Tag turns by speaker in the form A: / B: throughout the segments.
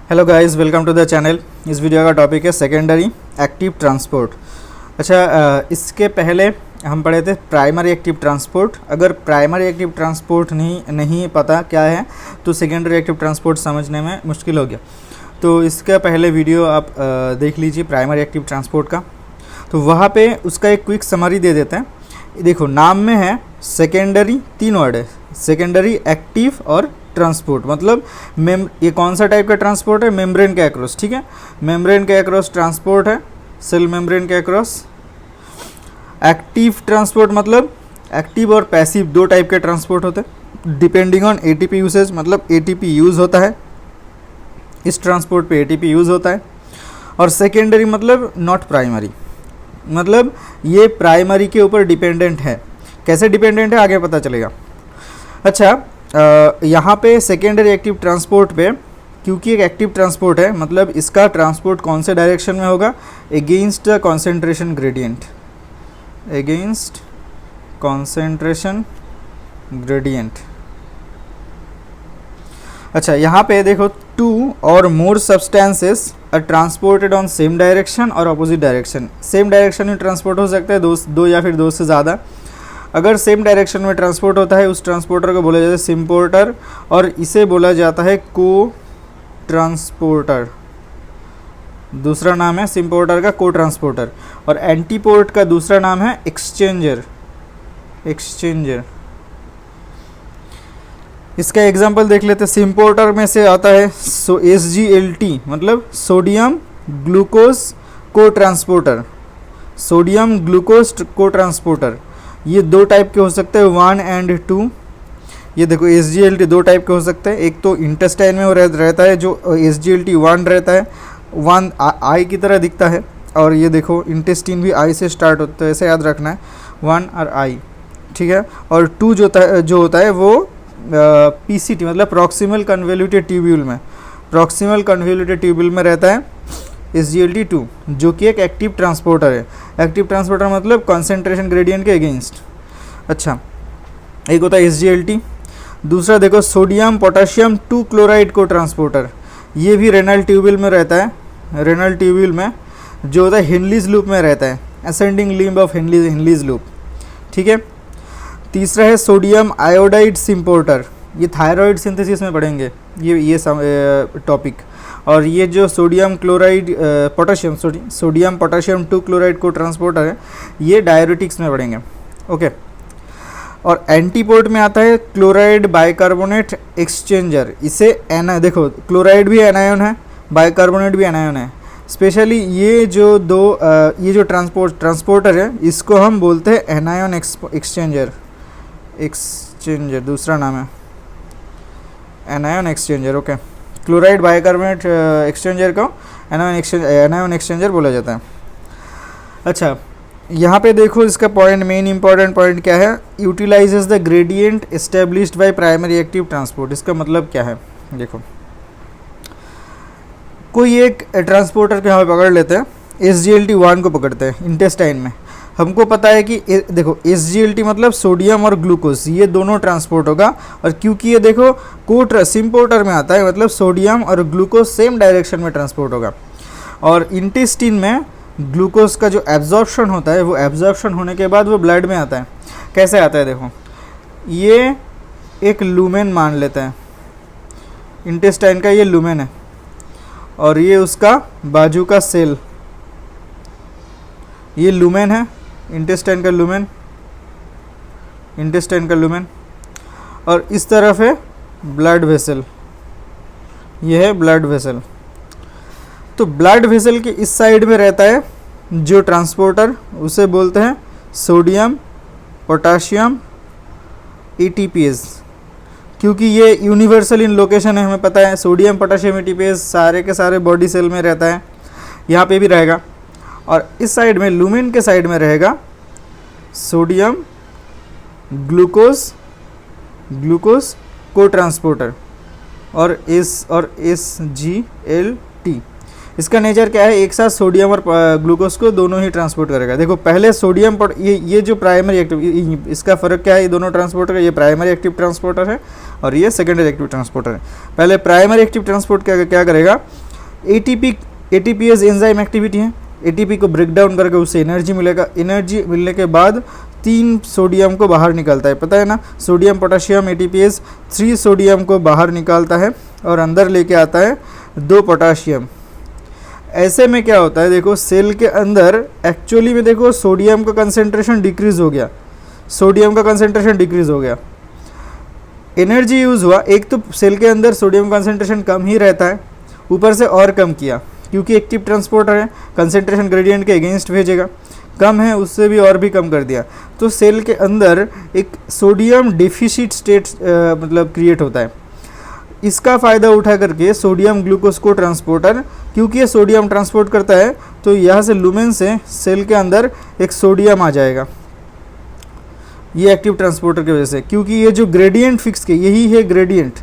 A: Hello guys, welcome to the channel. इस video का topic है सेकेंडरी एक्टिव ट्रांसपोर्ट। इसके पहले हम पढ़े थे प्राइमरी एक्टिव ट्रांसपोर्ट। अगर प्राइमरी एक्टिव ट्रांसपोर्ट नहीं पता क्या है तो सेकेंडरी एक्टिव ट्रांसपोर्ट समझने में मुश्किल हो गया। तो इसका पहले वीडियो आप देख लीजिए प्राइमरी एक्टिव ट्रांसपोर्ट का। तो वहाँ पे उसका एक क्विक समरी दे देते हैं। देखो, नाम में है सेकेंडरी, 3 वर्ड है, सेकेंडरी एक्टिव और ट्रांसपोर्ट। मतलब ये कौन सा टाइप का ट्रांसपोर्ट है? मेम्ब्रेन के अक्रॉस, ठीक है, मेम्ब्रेन के अक्रॉस ट्रांसपोर्ट है, सेल मेम्ब्रेन के अक्रॉस। एक्टिव ट्रांसपोर्ट मतलब एक्टिव और पैसिव 2 टाइप के ट्रांसपोर्ट होते हैं डिपेंडिंग ऑन एटीपी यूसेज। मतलब एटीपी यूज़ होता है, इस ट्रांसपोर्ट पे एटीपी यूज़ होता है। और सेकेंडरी मतलब नॉट प्राइमरी, मतलब ये प्राइमरी के ऊपर डिपेंडेंट है। कैसे डिपेंडेंट है आगे पता चलेगा। अच्छा, यहाँ पे सेकेंडरी एक्टिव ट्रांसपोर्ट पे, क्योंकि एक एक्टिव ट्रांसपोर्ट है, मतलब इसका ट्रांसपोर्ट कौन से डायरेक्शन में होगा? Against the concentration gradient, against concentration gradient. अच्छा, यहाँ पे देखो, 2 और more substances are transported on same direction और अपोजिट डायरेक्शन। सेम डायरेक्शन में ट्रांसपोर्ट हो सकता है, दो या फिर 2 से ज़्यादा। अगर सेम डायरेक्शन में ट्रांसपोर्ट होता है उस ट्रांसपोर्टर को बोला जाता है सिम्पोर्टर, और इसे बोला जाता है को ट्रांसपोर्टर। दूसरा नाम है सिम्पोर्टर का को ट्रांसपोर्टर। और एंटीपोर्ट का दूसरा नाम है एक्सचेंजर, एक्सचेंजर। इसका एग्जांपल देख लेते हैं। सिम्पोर्टर में से आता है SGLT, मतलब सोडियम ग्लूकोज को ट्रांसपोर्टर, सोडियम ग्लूकोज को ट्रांसपोर्टर। ये 2 टाइप के हो सकते हैं, 1 और 2। ये देखो SGLT 2 टाइप के हो सकते हैं। एक तो इंटेस्टाइन में वो रहता है, जो SGLT 1 रहता है, 1 आई की तरह दिखता है। और ये देखो इंटेस्टिन भी आई से स्टार्ट होता है, ऐसे याद रखना है, 1 और आई, ठीक है। और 2 जो होता है वो PCT मतलब प्रॉक्सिमल कन्वोल्यूटेड ट्यूब्यूल में, प्रॉक्सिमल कन्वोल्यूटेड ट्यूब्यूल में रहता है SGLT 2, जो कि एक एक्टिव ट्रांसपोर्टर है। एक्टिव ट्रांसपोर्टर मतलब कॉन्सेंट्रेशन ग्रेडियंट के अगेंस्ट। अच्छा, एक होता है SGLT। दूसरा देखो सोडियम पोटेशियम 2 क्लोराइड को ट्रांसपोर्टर। ये भी रेनल ट्यूब्यूल में रहता है, रेनल ट्यूब्यूल में, जो होता है हिनलीज लूप में रहता है, असेंडिंग लिम्ब ऑफ हिनलीज लूप, ठीक है। तीसरा है सोडियम आयोडाइड सिम्पोर्टर। ये थायराइड सिंथेसिस में पढ़ेंगे ये टॉपिक। और ये जो sodium chloride potassium sodium potassium 2 chloride को ट्रांसपोर्टर है, ये डायरेटिक्स में पढ़ेंगे, ओके। और एंटीपोर्ट में आता है क्लोराइड बाइकार्बोनेट एक्सचेंजर। इसे देखो, क्लोराइड भी एनायन है, बाइकार्बोनेट भी एनायन है। स्पेशली ये जो ट्रांसपोर्टर है, इसको हम बोलते हैं एनायन एक्सचेंजर, दूसरा नाम है anion exchanger, okay. Chloride bicarbonate exchanger को एनायन एक्सचेंजर बोला जाता है। अच्छा, यहाँ पे देखो, इसका पॉइंट, मेन इंपॉर्टेंट पॉइंट क्या है? Utilises the gradient established by primary active transport. इसका मतलब क्या है? देखो, कोई एक ट्रांसपोर्टर के यहाँ पकड़ लेते हैं, SGLT 1 को पकड़ते हैं इंटेस्टाइन में। हमको पता है कि देखो SGLT मतलब सोडियम और ग्लूकोज, ये दोनों ट्रांसपोर्ट होगा। और क्योंकि ये देखो को सिम्पोर्टर में आता है, मतलब सोडियम और ग्लूकोज सेम डायरेक्शन में ट्रांसपोर्ट होगा। और इंटेस्टिन में ग्लूकोज का जो एब्जॉर्प्शन होता है, वो एब्जॉर्प्शन होने के बाद वो ब्लड में आता है। कैसे आता है? देखो, ये एक लूमेन मान लेते हैं, इंटेस्टाइन का ये लूमेन है, और ये उसका बाजू का सेल, ये लूमेन है, इंटेस्टाइन का लूमेन, इंटेस्टाइन का लूमेन। और इस तरफ है ब्लड वेसल, ये है ब्लड वेसल। तो ब्लड वेसल के इस साइड में रहता है जो ट्रांसपोर्टर, उसे बोलते हैं सोडियम पोटेशियम ATPase। क्योंकि ये यूनिवर्सल इन लोकेशन है, हमें पता है सोडियम पोटेशियम ATPase सारे के सारे बॉडी सेल में रहता है, यहाँ पे भी रहेगा। और इस साइड में लूमेन के साइड में रहेगा सोडियम ग्लूकोज को ट्रांसपोर्टर और SGLT। इसका नेचर क्या है, एक साथ सोडियम और ग्लूकोज को दोनों ही ट्रांसपोर्ट करेगा। देखो पहले सोडियम ये जो प्राइमरी एक्टिव, इसका फ़र्क क्या है, ये दोनों ट्रांसपोर्टर, ये प्राइमरी एक्टिव ट्रांसपोर्टर है और ये सेकेंडरी एक्टिव ट्रांसपोर्टर है। पहले प्राइमरी एक्टिव ट्रांसपोर्ट क्या करेगा, एटीपीएस एंजाइम एक्टिविटी है, एटीपी को ब्रेक डाउन करके उससे एनर्जी मिलेगा, एनर्जी मिलने के बाद 3 सोडियम को बाहर निकालता है, पता है ना, सोडियम पोटाशियम एटीपीएस 3 सोडियम को बाहर निकालता है और अंदर लेके आता है 2 पोटाशियम। ऐसे में क्या होता है, देखो सेल के अंदर एक्चुअली में देखो सोडियम का कंसेंट्रेशन डिक्रीज हो गया, सोडियम का कंसेंट्रेशन डिक्रीज हो गया, एनर्जी यूज़ हुआ। एक तो सेल के अंदर सोडियम कंसेंट्रेशन कम ही रहता है, ऊपर से और कम किया क्योंकि एक्टिव ट्रांसपोर्टर है, कंसेंट्रेशन ग्रेडियंट के अगेंस्ट भेजेगा, कम है उससे भी और भी कम कर दिया, तो सेल के अंदर एक सोडियम डेफिसिट स्टेट मतलब क्रिएट होता है। इसका फ़ायदा उठा करके सोडियम ग्लूकोज को ट्रांसपोर्टर, क्योंकि ये सोडियम ट्रांसपोर्ट करता है तो यहाँ से लुमेन से सेल के अंदर एक सोडियम आ जाएगा, ये एक्टिव ट्रांसपोर्टर की वजह से, क्योंकि ये जो ग्रेडियंट फिक्स के यही है ग्रेडियंट।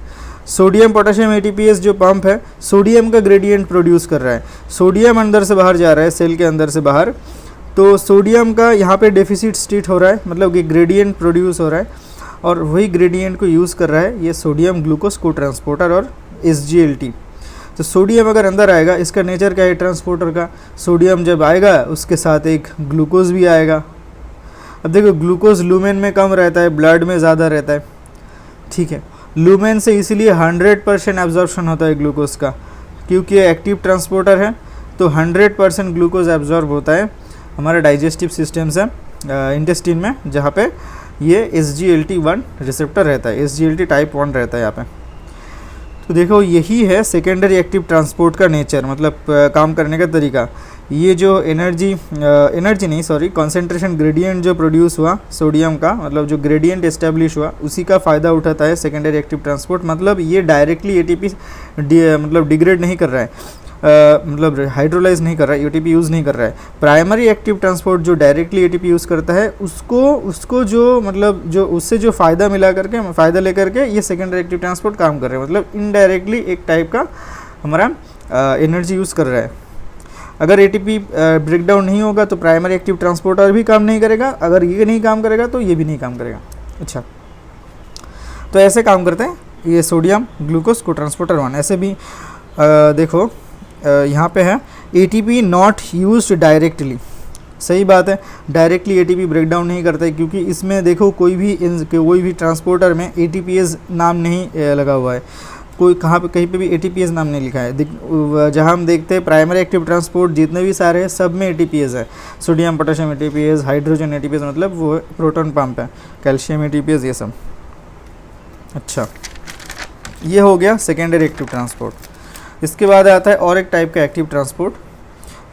A: सोडियम पोटेशियम एटीपीएस जो पंप है सोडियम का ग्रेडियंट प्रोड्यूस कर रहा है, सोडियम अंदर से बाहर जा रहा है सेल के अंदर से बाहर, तो सोडियम का यहाँ पे डेफिसिट स्टेट हो रहा है, मतलब कि ग्रेडियंट प्रोड्यूस हो रहा है और वही ग्रेडियंट को यूज़ कर रहा है ये सोडियम ग्लूकोज को ट्रांसपोर्टर और SGLT। तो सोडियम अगर अंदर आएगा, इसका नेचर क्या है ट्रांसपोर्टर का, सोडियम जब आएगा उसके साथ एक ग्लूकोज भी आएगा। अब देखो ग्लूकोज लूमेन में कम रहता है, ब्लड में ज़्यादा रहता है, ठीक है, लूमेन से इसीलिए 100% एब्जॉर्प्शन होता है ग्लूकोज का, क्योंकि ये एक्टिव ट्रांसपोर्टर है तो 100% ग्लूकोज एब्जॉर्ब होता है हमारे डाइजेस्टिव सिस्टम से इंटेस्टिन में, जहाँ पे ये SGLT1 रिसेप्टर रहता है, SGLT टाइप 1 रहता है यहाँ पे। तो देखो यही है सेकेंडरी एक्टिव ट्रांसपोर्ट का नेचर, मतलब काम करने का तरीका। ये जो कॉन्सेंट्रेशन ग्रेडियंट जो प्रोड्यूस हुआ सोडियम का, मतलब जो ग्रेडियंट एस्टेब्लिश हुआ उसी का फ़ायदा उठाता है सेकेंडरी एक्टिव ट्रांसपोर्ट। मतलब ये डायरेक्टली ATP मतलब डिग्रेड नहीं कर रहा है, मतलब हाइड्रोलाइज नहीं कर रहा है, ATP यूज़ नहीं कर रहा है। प्राइमरी एक्टिव ट्रांसपोर्ट जो डायरेक्टली ATP यूज़ करता है उसको जो मतलब जो उससे जो फ़ायदा मिला करके फ़ायदा लेकर के ये सेकेंडरी एक्टिव ट्रांसपोर्ट काम कर रहे हैं, मतलब इनडायरेक्टली एक टाइप का हमारा एनर्जी यूज़ कर रहा है। अगर ATP ब्रेक डाउन नहीं होगा तो प्राइमरी एक्टिव ट्रांसपोर्टर भी काम नहीं करेगा, अगर ये नहीं काम करेगा तो ये भी नहीं काम करेगा। अच्छा, तो ऐसे काम करते हैं ये सोडियम ग्लूकोज को ट्रांसपोर्टर 1। ऐसे भी देखो यहाँ पे है ATP नॉट यूज्ड डायरेक्टली, सही बात है, डायरेक्टली ATP ब्रेक डाउन नहीं करता है, क्योंकि इसमें देखो कोई भी ट्रांसपोर्टर में ATPase नाम नहीं लगा हुआ है, कोई कहाँ पे कहीं पे भी ATPase नाम नहीं लिखा है। जहाँ हम देखते हैं प्राइमरी एक्टिव ट्रांसपोर्ट जितने भी सारे हैं सब में ATPase है, sodium potassium ATPase, hydrogen ATPase, मतलब वो प्रोटॉन पंप है, कैल्शियम ATPase, ये सब। अच्छा, ये हो गया सेकेंडरी एक्टिव ट्रांसपोर्ट। इसके बाद आता है और एक टाइप का एक्टिव ट्रांसपोर्ट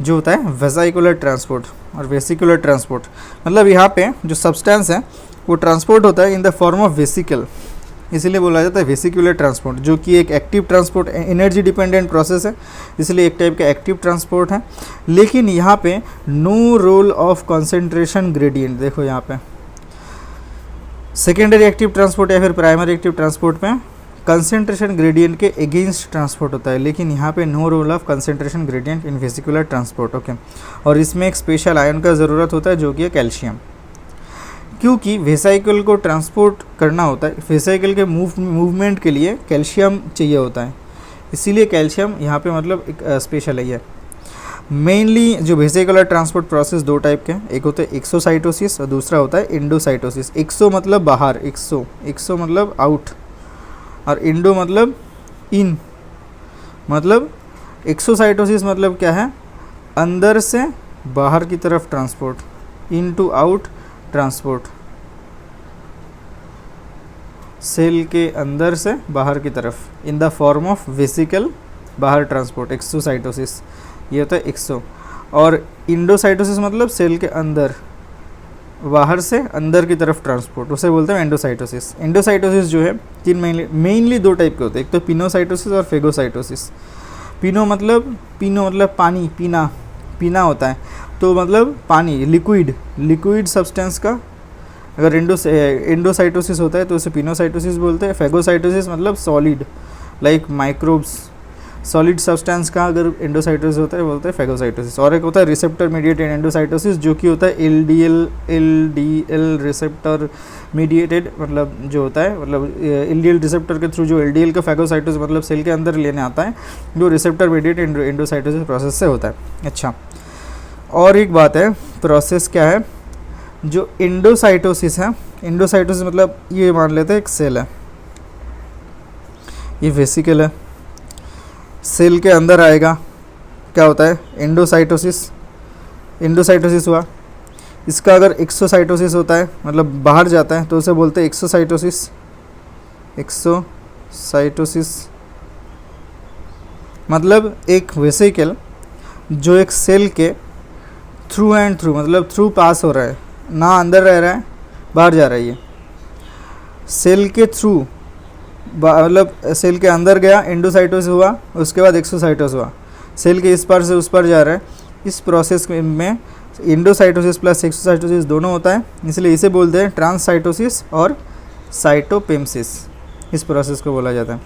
A: जो होता है वेसिकुलर ट्रांसपोर्ट और वेसिकुलर ट्रांसपोर्ट, मतलब यहाँ पे जो सब्सटेंस है वो ट्रांसपोर्ट होता है इन द फॉर्म ऑफ वेसिकल, इसीलिए बोला जाता है वेसिकुलर ट्रांसपोर्ट, जो कि एक active transport energy dependent process है, इसलिए एक टाइप का एक्टिव ट्रांसपोर्ट है। लेकिन यहाँ पे no role of concentration gradient, देखो यहाँ पे सेकेंडरी एक्टिव ट्रांसपोर्ट या फिर प्राइमरी एक्टिव ट्रांसपोर्ट में कंसेंट्रेशन ग्रेडियंट के अगेंस्ट ट्रांसपोर्ट होता है, लेकिन यहाँ पे no role of concentration gradient in vesicular transport. Okay, और इसमें एक स्पेशल आयन का ज़रूरत होता है जो कि है कैल्शियम, क्योंकि वेसिकल को ट्रांसपोर्ट करना होता है, वेसिकल के मूवमेंट के लिए कैल्शियम चाहिए होता है, इसीलिए कैल्शियम यहाँ पे मतलब एक स्पेशल है। मेनली जो वेसिकुलर ट्रांसपोर्ट प्रोसेस 2 टाइप के हैं, एक होता है एक्सोसाइटोसिस और दूसरा होता है एंडोसाइटोसिस। एक्सो मतलब बाहर, एक्सो मतलब आउट, और इंडो मतलब इन, मतलब एक्सोसाइटोसिस मतलब क्या है, अंदर से बाहर की तरफ transport, in to out transport, cell के अंदर से बाहर की तरफ in the form of vesicle बाहर ट्रांसपोर्ट, एक्सोसाइटोसिस ये होता है एक्सो। और इंडोसाइटोसिस मतलब सेल के अंदर बाहर से अंदर की तरफ ट्रांसपोर्ट, उसे बोलते हैं एंडोसाइटोसिस। एंडोसाइटोसिस जो है तीन मेनली 2 टाइप के होते हैं, एक तो पिनोसाइटोसिस और फेगोसाइटोसिस। पिनो मतलब पानी, पीना होता है, तो मतलब पानी, लिक्विड सब्सटेंस का अगर एंडोसाइटोसिस होता है तो उसे पिनोसाइटोसिस बोलते हैं। फेगोसाइटोसिस मतलब solid like microbes, solid substance का अगर एंडोसाइटोसिस होता है बोलते हैं फेगोसाइटोसिस। और एक होता है रिसेप्टर मीडिएटेड एंडोसाइटोसिस, जो कि होता है एलडीएल रिसेप्टर मीडिएटेड, मतलब जो होता है मतलब एलडीएल रिसेप्टर के थ्रू जो एलडीएल का फेगोसाइटोसिस मतलब सेल के अंदर लेने आता है, जो रिसेप्टर मीडिएटेड एंडोसाइटोसिस प्रोसेस से होता है। अच्छा, और एक बात है, प्रोसेस क्या है, जो एंडोसाइटोसिस है, एंडोसाइटोसिस मतलब ये मान लेते हैं एक सेल है, ये वेसिकल है, सेल के अंदर आएगा, क्या होता है एंडोसाइटोसिस, एंडोसाइटोसिस हुआ। इसका अगर एक्सोसाइटोसिस होता है मतलब बाहर जाता है तो उसे बोलते हैं एक्सोसाइटोसिस, एक्सोसाइटोसिस मतलब एक वेसिकल जो एक सेल के थ्रू एंड थ्रू मतलब थ्रू पास हो रहा है, ना अंदर रह रहा है बाहर जा रहा है, ये सेल के थ्रू मतलब सेल के अंदर गया, एंडोसाइटोसिस हुआ, उसके बाद एक्सोसाइटोसिस हुआ, सेल के इस पार से उस पार जा रहा है। इस प्रोसेस में एंडोसाइटोसिस प्लस एक्सोसाइटोसिस दोनों होता है, इसलिए इसे बोलते हैं ट्रांससाइटोसिस और साइटोपेम्सिस, इस प्रोसेस को बोला जाता है।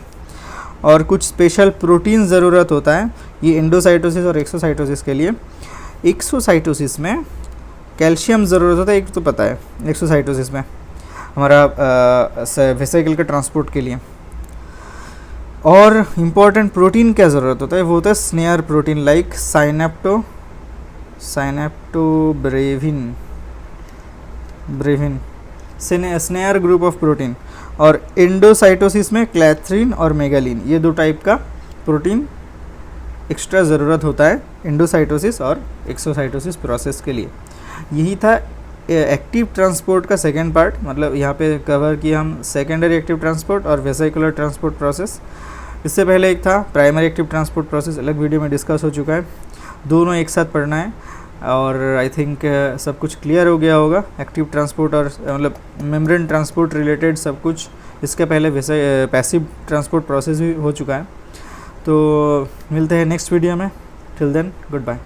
A: और कुछ स्पेशल प्रोटीन ज़रूरत होता है ये एंडोसाइटोसिस और एक्सोसाइटोसिस के लिए। एक्सोसाइटोसिस में कैल्शियम ज़रूरत होता है, एक तो पता है एक्सोसाइटोसिस में हमारा वेसिकल के ट्रांसपोर्ट के लिए। और इम्पॉर्टेंट प्रोटीन क्या ज़रूरत होता है, वो होता है SNARE protein like brevin SNARE group of protein. और एंडोसाइटोसिस में क्लैथ्रिन और मेगालिन, ये दो टाइप का प्रोटीन एक्स्ट्रा ज़रूरत होता है एंडोसाइटोसिस और एक्सोसाइटोसिस प्रोसेस के लिए। यही था एक्टिव ट्रांसपोर्ट का सेकेंड पार्ट, मतलब यहाँ पे कवर किया हम सेकेंडरी एक्टिव ट्रांसपोर्ट और वेसिकुलर ट्रांसपोर्ट प्रोसेस। इससे पहले एक था प्राइमरी एक्टिव ट्रांसपोर्ट प्रोसेस, अलग वीडियो में डिस्कस हो चुका है, दोनों एक साथ पढ़ना है। और आई थिंक सब कुछ क्लियर हो गया होगा, एक्टिव ट्रांसपोर्ट और मतलब मेम्ब्रेन ट्रांसपोर्ट रिलेटेड सब कुछ। इसके पहले वैसे पैसिव ट्रांसपोर्ट प्रोसेस भी हो चुका है। तो मिलते हैं नेक्स्ट वीडियो में, टिल देन गुड बाय।